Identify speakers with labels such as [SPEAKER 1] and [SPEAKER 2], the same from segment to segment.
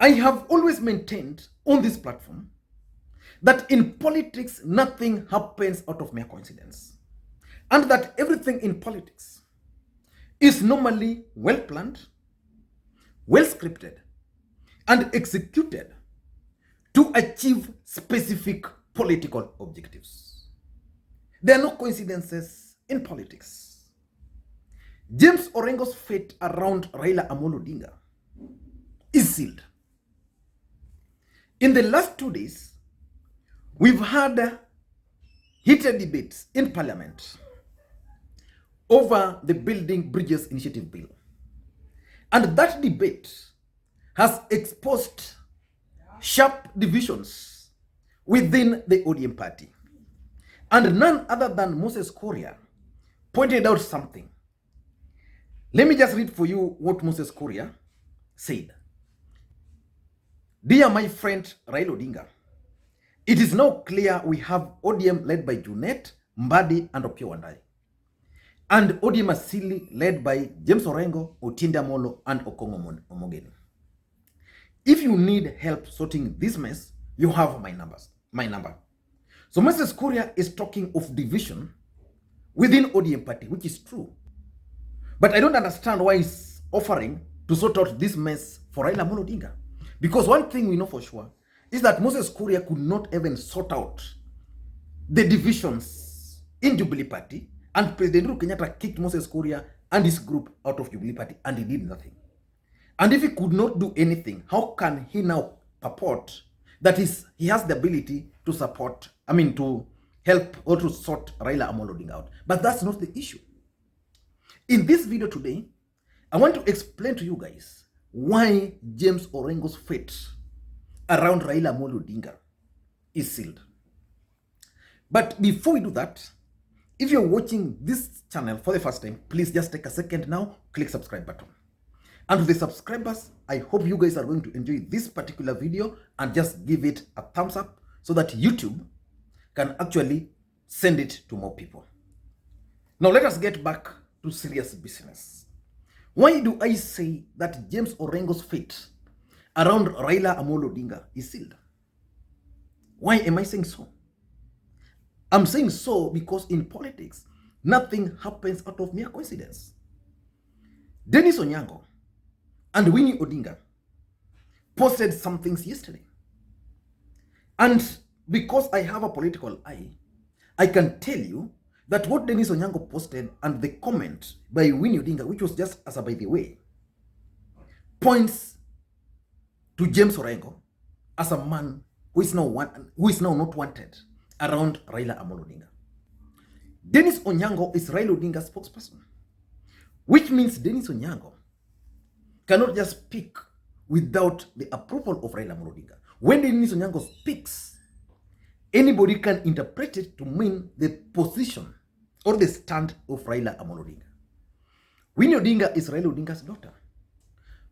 [SPEAKER 1] I have always maintained on this platform that in politics, nothing happens out of mere coincidence, and that everything in politics is normally well planned, well scripted, and executed to achieve specific political objectives. There are no coincidences in politics. James Orengo's fate around Raila Odinga is sealed. In the last 2 days, we've had heated debates in Parliament over the Building Bridges Initiative Bill. And that debate has exposed sharp divisions within the ODM party. And none other than Moses Kuria pointed out something. Let me just read for you what Moses Kuria said. Dear my friend Raila Odinga, it is now clear we have ODM led by Junet, Mbadi, and Opiyo Wandayi, and ODM Asili led by James Orengo, Otinda Molo, and Okongo Omogeni. If you need help sorting this mess, you have my number. So Moses Kuria is talking of division within ODM party, which is true. But I don't understand why he's offering to sort out this mess for Raila Odinga. Because one thing we know for sure is that Moses Kuria could not even sort out the divisions in Jubilee Party, and President Uhuru Kenyatta kicked Moses Kuria and his group out of Jubilee Party, and he did nothing. And if he could not do anything, how can he now purport that he has the ability to to help or to sort Raila Odinga out? But that's not the issue. In this video today, I want to explain to you guys why James Orengo's fate around Raila Odinga is sealed. But before we do that, if you're watching this channel for the first time, please just take a second now, click subscribe button. And to the subscribers, I hope you guys are going to enjoy this particular video and just give it a thumbs up so that YouTube can actually send it to more people. Now let us get back to serious business. Why do I say that James Orengo's fate around Raila Odinga is sealed? Why am I saying so? I'm saying so because in politics, nothing happens out of mere coincidence. Dennis Onyango and Winnie Odinga posted some things yesterday. And because I have a political eye, I can tell you that what Dennis Onyango posted and the comment by Winnie Odinga, which was just as a by the way, points to James Orengo as a man who is now not wanted around Raila Odinga. Dennis Onyango is Raila Odinga's spokesperson, which means Dennis Onyango cannot just speak without the approval of Raila Odinga. When Dennis Onyango speaks, anybody can interpret it to mean the position or the stand of Raila Odinga. Winnie Odinga is Raila Odinga's daughter.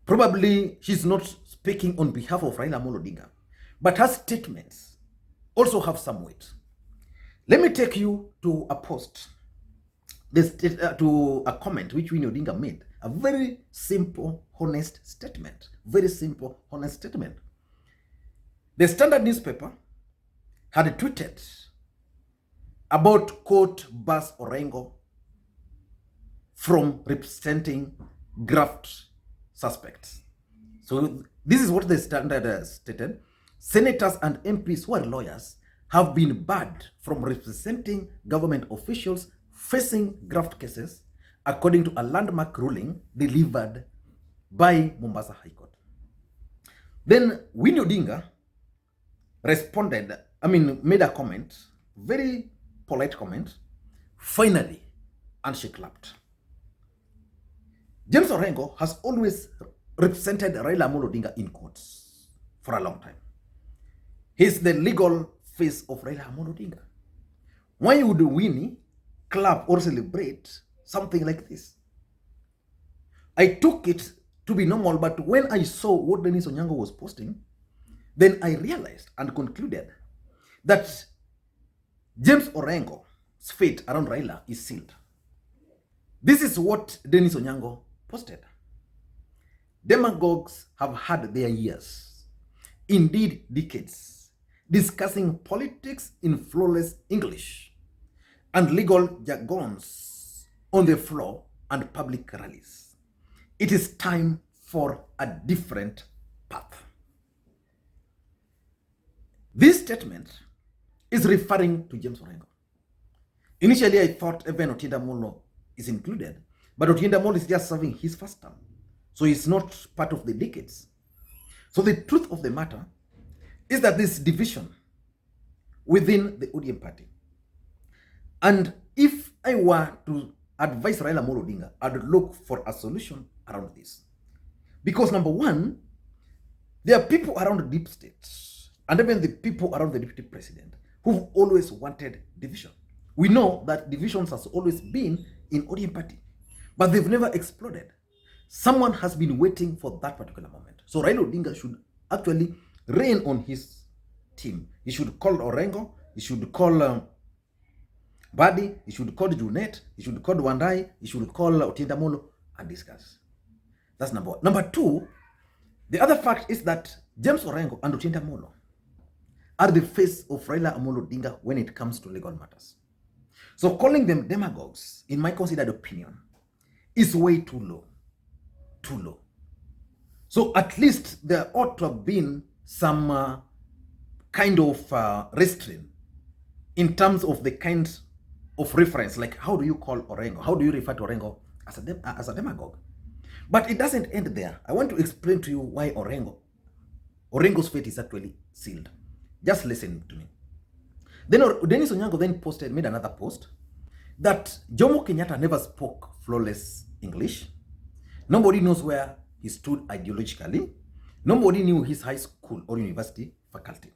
[SPEAKER 1] Probably she's not speaking on behalf of Raila Odinga, but her statements also have some weight. Let me take you to a post, to a comment which Winnie Odinga made. A very simple, honest statement. Very simple, honest statement. The Standard newspaper had tweeted about quote Bas Orengo from representing graft suspects. So this is what the Standard stated. Senators and MPs who are lawyers have been barred from representing government officials facing graft cases, according to a landmark ruling delivered by Mombasa High Court. Then Winnie Odinga responded, made a comment, very polite comment, finally, and she clapped. James Orengo has always represented Raila Odinga in courts for a long time. He's the legal face of Raila Odinga. Why would Winnie clap or celebrate something like this? I took it to be normal, but when I saw what Dennis Onyango was posting, then I realized and concluded that James Orengo's fate around Raila is sealed. This is what Dennis Onyango posted. Demagogues have had their years. indeed decades, discussing politics in flawless English and legal jargons on the floor and public rallies. It is time for a different path. This statement is referring to James Orengo. Initially, I thought even Otienda Molo is included, but Otienda Molo is just serving his first term, so he's not part of the decades. So the truth of the matter is that this division within the ODM party, and if I were to advise Raila Odinga, I'd look for a solution around this. Because number one, there are people around the deep states and even the people around the deputy president who've always wanted division. We know that divisions has always been in ODM party, but they've never exploded. Someone has been waiting for that particular moment. So Raila Odinga should actually rein on his team. He should call Orengo, he should call Badi, he should call Junet, he should call Wandai, he should call Otienda Molo and discuss. That's number one. Number two, the other fact is that James Orengo and Otienda Molo are the face of Raila Amolo Odinga when it comes to legal matters. So calling them demagogues, in my considered opinion, is way too low. Too low. So at least there ought to have been some kind of restraint in terms of the kind of reference, like how do you call Orengo? How do you refer to Orengo as a demagogue? But it doesn't end there. I want to explain to you why Orengo's fate is actually sealed. Just listen to me. Then Dennis Onyango then made another post that Jomo Kenyatta never spoke flawless English. Nobody knows where he stood ideologically. Nobody knew his high school or university faculty.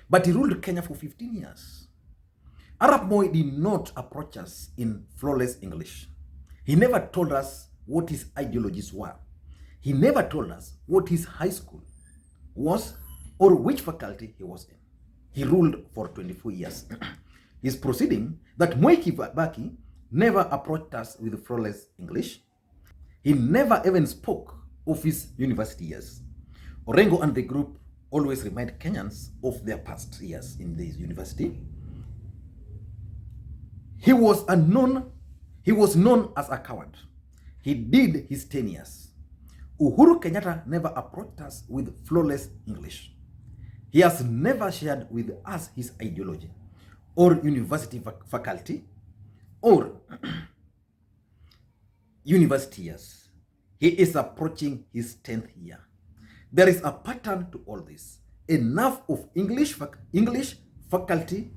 [SPEAKER 1] But he ruled Kenya for 15 years. Arap Moi did not approach us in flawless English. He never told us what his ideologies were. He never told us what his high school was or which faculty he was in. He ruled for 24 years. He's proceeding that Moi Kibaki never approached us with flawless English. He never even spoke of his university years. Orengo and the group always remind Kenyans of their past years in this university. He was known as a coward. He did his 10 years. Uhuru Kenyatta never approached us with flawless English. He has never shared with us his ideology or university faculty or university years. He is approaching his 10th year. There is a pattern to all this. Enough of English faculty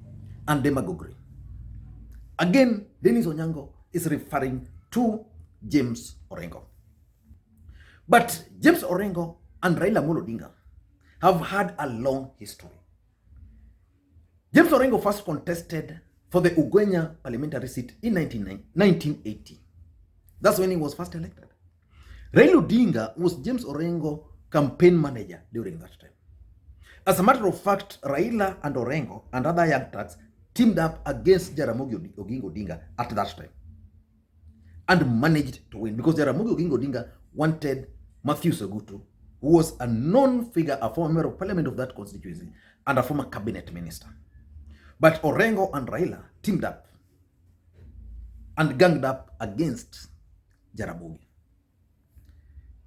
[SPEAKER 1] and demagoguery. Again, Dennis Onyango is referring to James Orengo. But James Orengo and Raila Odinga have had a long history. James Orengo first contested for the Ugenya parliamentary seat in 1980. That's when he was first elected. Raila Odinga was James Orengo campaign manager during that time. As a matter of fact, Raila and Orengo and other young thugs teamed up against Jaramogi Oginga Odinga at that time and managed to win because Jaramogi Oginga Odinga wanted Matthew Segutu, who was a known figure, a former member of parliament of that constituency and a former cabinet minister. But Orengo and Raila teamed up and ganged up against Jaramogi.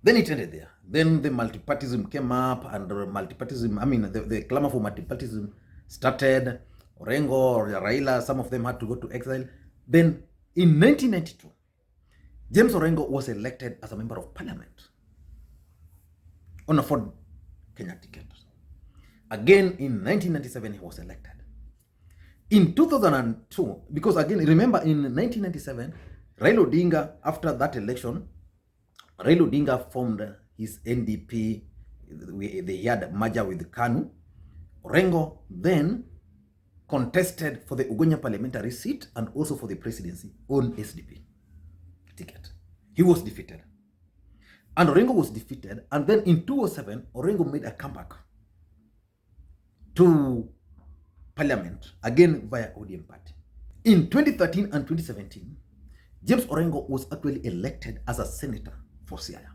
[SPEAKER 1] Then it ended there. Then the multipartyism came up and the clamor for multipartyism started. Orengo or Raila, some of them had to go to exile. Then in 1992, James Orengo was elected as a member of parliament on a Ford Kenya ticket. Again, in 1997, he was elected. In 2002, because again, remember in 1997, Raila Odinga, after that election, Raila Odinga formed his NDP. They had a merger with KANU. Orengo then contested for the Ugenya parliamentary seat and also for the presidency on SDP ticket. He was defeated. And Orengo was defeated. And then in 2007, Orengo made a comeback to parliament, again via ODM party. In 2013 and 2017, James Orengo was actually elected as a senator for Siaya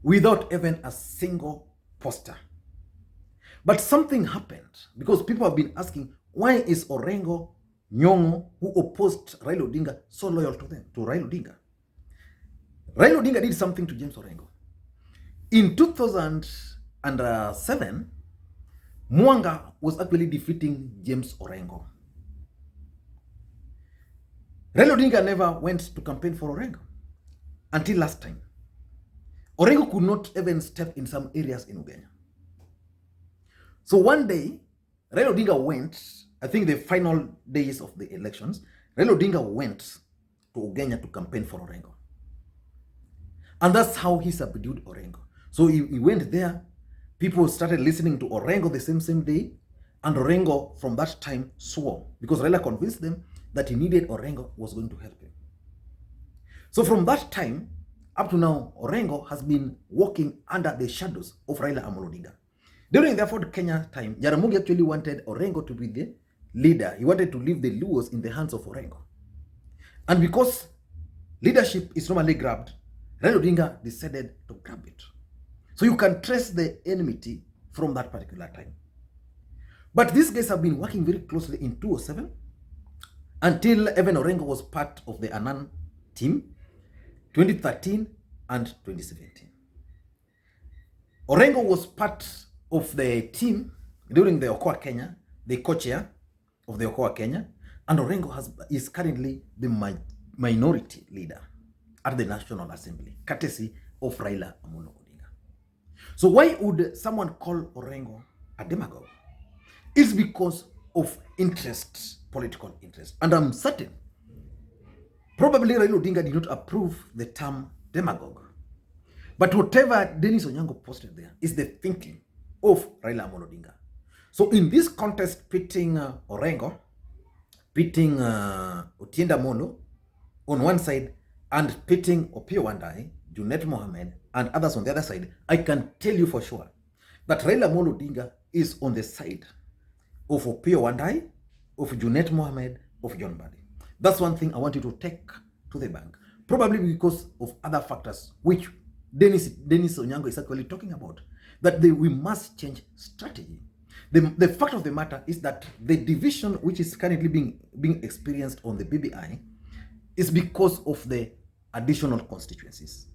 [SPEAKER 1] without even a single poster. But something happened because people have been asking, why is Orengo, Nyong'o, who opposed Raila Odinga, so loyal to them, to Raila Odinga? Raila Odinga did something to James Orengo. In 2007, Mwanga was actually defeating James Orengo. Raila Odinga never went to campaign for Orengo until last time. Orengo could not even step in some areas in Ugenya. So one day, Raila Odinga went, I think the final days of the elections, Raila Odinga went to Ugenya to campaign for Orengo. And that's how he subdued Orengo. So he went there, people started listening to Orengo the same day, and Orengo from that time swore, because Raila convinced them that he needed Orengo was going to help him. So from that time up to now, Orengo has been walking under the shadows of Raila Odinga. During the Ford Kenya time, Jaramogi actually wanted Orengo to be the leader. He wanted to leave the Luos in the hands of Orengo. And because leadership is normally grabbed, Raila Odinga decided to grab it. So you can trace the enmity from that particular time. But these guys have been working very closely in 2007 until Evan Orengo was part of the Anan team, 2013 and 2017. Orengo was part of the team during the Okoa Kenya, the co-chair of the Okoa Kenya, and Orengo is currently the minority leader at the National Assembly, courtesy of Raila Odinga. So why would someone call Orengo a demagogue? It's because of interest, political interest. And I'm certain, probably Raila Odinga did not approve the term demagogue. But whatever Dennis Onyango posted there is the thinking of Raila Odinga. So in this contest, pitting Orengo, pitting Otienda Molo on one side, and pitting Opiyo Wandayi, Junet Mohammed, and others on the other side, I can tell you for sure that Raila Odinga is on the side of Opiyo Wandayi, of Junet Mohammed, of John Mbadi. That's one thing I want you to take to the bank. Probably because of other factors, which Dennis Onyango is actually talking about, that we must change strategy. The fact of the matter is that the division which is currently being experienced on the BBI is because of the additional constituencies.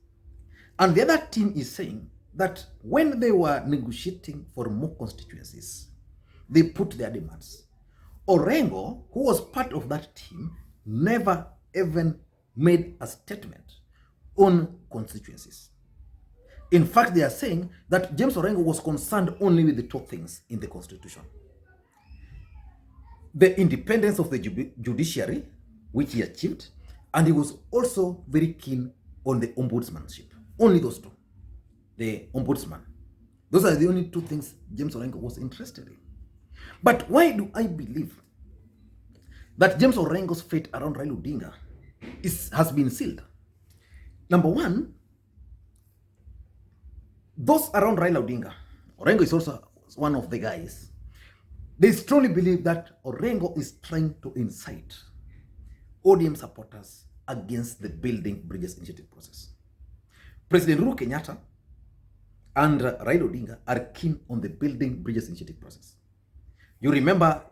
[SPEAKER 1] And the other team is saying that when they were negotiating for more constituencies, they put their demands. Orengo, who was part of that team, never even made a statement on constituencies. In fact, they are saying that James Orengo was concerned only with the two things in the constitution: the independence of the judiciary, which he achieved, and he was also very keen on the ombudsmanship. Only those two. The ombudsman. Those are the only two things James Orengo was interested in. But why do I believe that James Orengo's fate around Raila Odinga has been sealed? Number one, those around Raila Odinga, Orengo is also one of the guys, they strongly believe that Orengo is trying to incite ODM supporters against the Building Bridges Initiative process. President Uhuru Kenyatta and Raila Odinga are keen on the Building Bridges Initiative process. You remember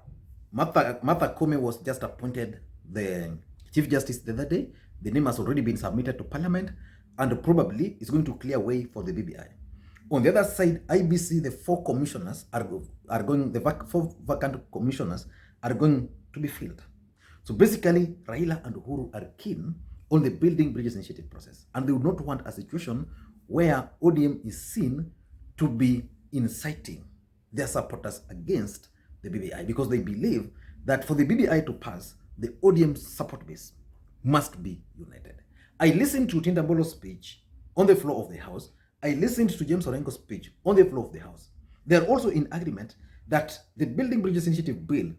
[SPEAKER 1] Martha Koome was just appointed the Chief Justice the other day. The name has already been submitted to Parliament and probably is going to clear way for the BBI. On the other side, IBC, the four commissioners the four vacant commissioners are going to be filled. So basically, Raila and Uhuru are keen on the Building Bridges Initiative process, and they would not want a situation where ODM is seen to be inciting their supporters against the BBI, because they believe that for the BBI to pass, the ODM support base must be united. I listened to Otienda Molo's speech on the floor of the House. I listened to James Orengo's speech on the floor of the House. They are also in agreement that the Building Bridges Initiative bill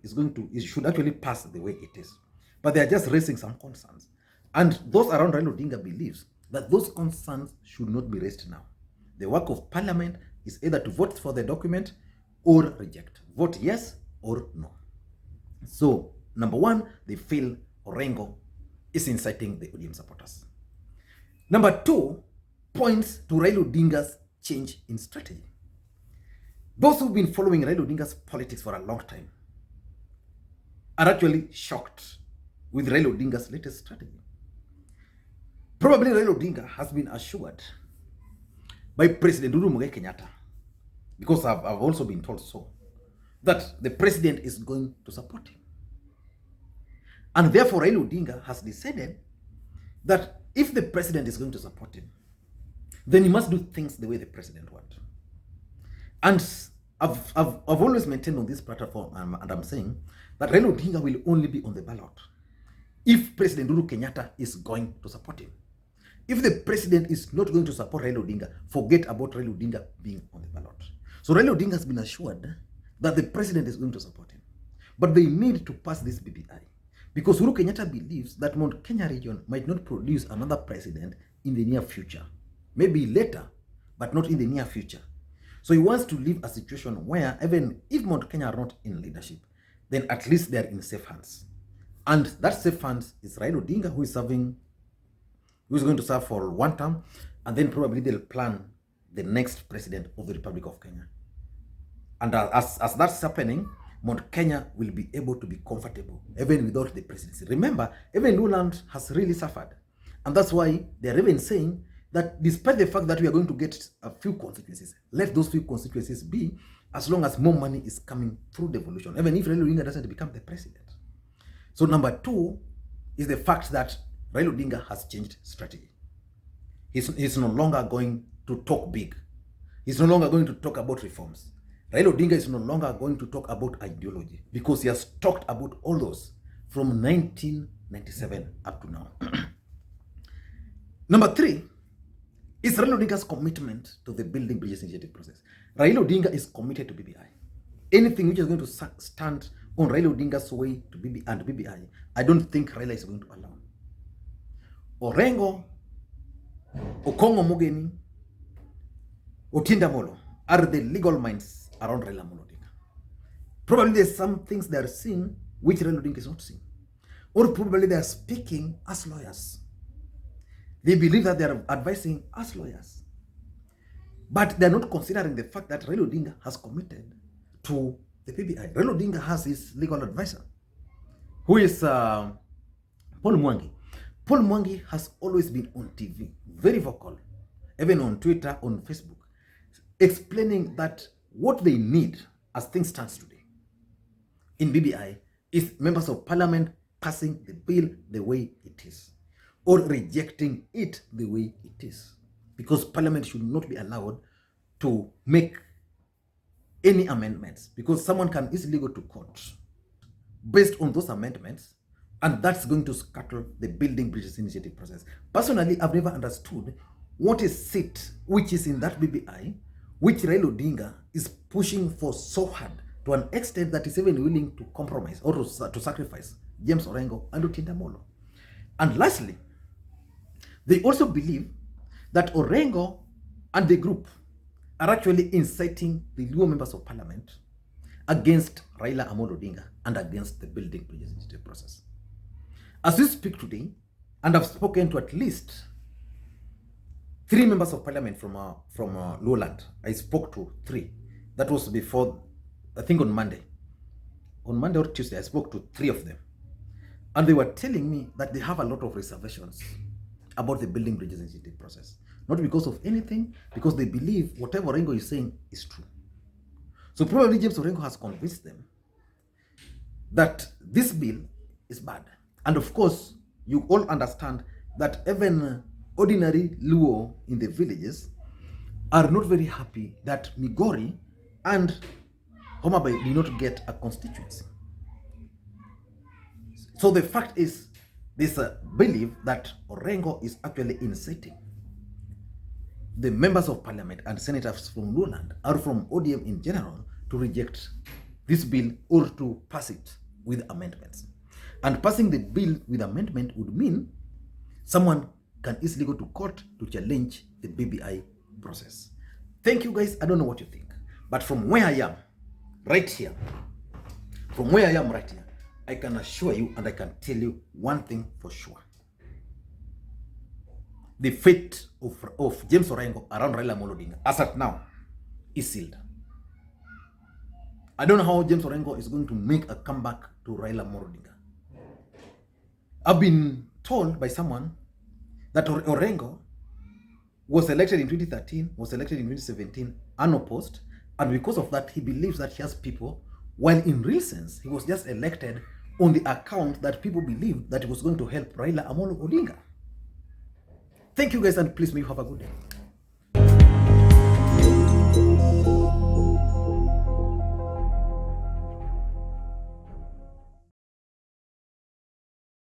[SPEAKER 1] should actually pass the way it is. But they are just raising some concerns. And those around Raila Odinga believes that those concerns should not be raised now. The work of Parliament is either to vote for the document or reject. Vote yes or no. So, number one, they feel Orengo is inciting the ODM supporters. Number two, points to Raila Odinga's change in strategy. Those who've been following Raila Odinga's politics for a long time are actually shocked with Raila Odinga's latest strategy. Probably Raila Odinga has been assured by President Uhuru Kenyatta, because I've also been told so, that the president is going to support him. And therefore, Raila Odinga has decided that if the president is going to support him, then he must do things the way the president wants. And I've always maintained on this platform, and I'm saying that Raila Odinga will only be on the ballot if President Uhuru Kenyatta is going to support him. If the president is not going to support Raila Odinga, forget about Raila Odinga being on the ballot. So Raila Odinga has been assured that the president is going to support him. But they need to pass this BBI, because Uhuru Kenyatta believes that Mount Kenya region might not produce another president in the near future. Maybe later, but not in the near future. So he wants to leave a situation where even if Mount Kenya are not in leadership, then at least they are in safe hands. And that safe hands is Raila Odinga, who is going to serve for one term, and then probably they'll plan the next president of the Republic of Kenya. And as that's happening, Mount Kenya will be able to be comfortable even without the presidency. Remember, even Luland has really suffered. And that's why they're even saying that despite the fact that we are going to get a few constituencies, let those few constituencies be, as long as more money is coming through devolution, even if Raila Odinga doesn't become the president. So number two is the fact that Raila Odinga has changed strategy. He's no longer going to talk big. He's no longer going to talk about reforms. Raila Odinga is no longer going to talk about ideology, because he has talked about all those from 1997 up to now. Number three is Raila Odinga's commitment to the Building Bridges Initiative process. Raila Odinga is committed to BBI. Anything which is going to stand on Raila Odinga's way to BBI, I don't think Raila is going to allow. Orengo, Okongo Mugeni, Otinda Molo are the legal minds around Raila Odinga. Probably there's some things they are seeing which Raila Odinga is not seeing. Or probably they are speaking as lawyers. They believe that they are advising as lawyers. But they're not considering the fact that Raila Odinga has committed to the PBI. Raila Odinga has his legal advisor, who is Paul Mwangi. Paul Mwangi has always been on TV, very vocal, even on Twitter, on Facebook, explaining that what they need as things stand today in BBI is members of parliament passing the bill the way it is, or rejecting it the way it is, because parliament should not be allowed to make any amendments, because someone can easily go to court based on those amendments, and that's going to scuttle the Building Bridges Initiative process. Personally, I've never understood what a seat which is in that BBI, which Raila Odinga is pushing for so hard, to an extent that is even willing to compromise or to sacrifice James Orengo and Otinda Molo. And lastly, they also believe that Orengo and the group are actually inciting the Luo members of parliament against Raila Amolo Odinga and against the Building Bridges Initiative process. As we speak today, and I've spoken to at least 3 members of parliament from Lowland. I spoke to 3. That was before, I think on Monday. On Monday or Tuesday, I spoke to 3 of them. And they were telling me that they have a lot of reservations about the Building Bridges Initiative process. Not because of anything, because they believe whatever Orengo is saying is true. So probably James Orengo has convinced them that this bill is bad. And of course, you all understand that even ordinary Luo in the villages are not very happy that Migori and Homa Bay did not get a constituency. So the fact is, this belief that Orengo is actually inciting the members of parliament and senators from Lowland or from ODM in general to reject this bill or to pass it with amendments. And passing the bill with amendment would mean someone can easily go to court to challenge the BBI process. Thank you guys. I don't know what you think, but from where I am right here, I can assure you and I can tell you one thing for sure. The fate of James Orengo around Raila Odinga as at now is sealed. I don't know how James Orengo is going to make a comeback to Raila Odinga. I've been told by someone that Orengo was elected in 2013, was elected in 2017, unopposed, and because of that, he believes that he has people, while in real sense, he was just elected on the account that people believed that he was going to help Raila Odinga. Thank you guys, and please may you have a good day.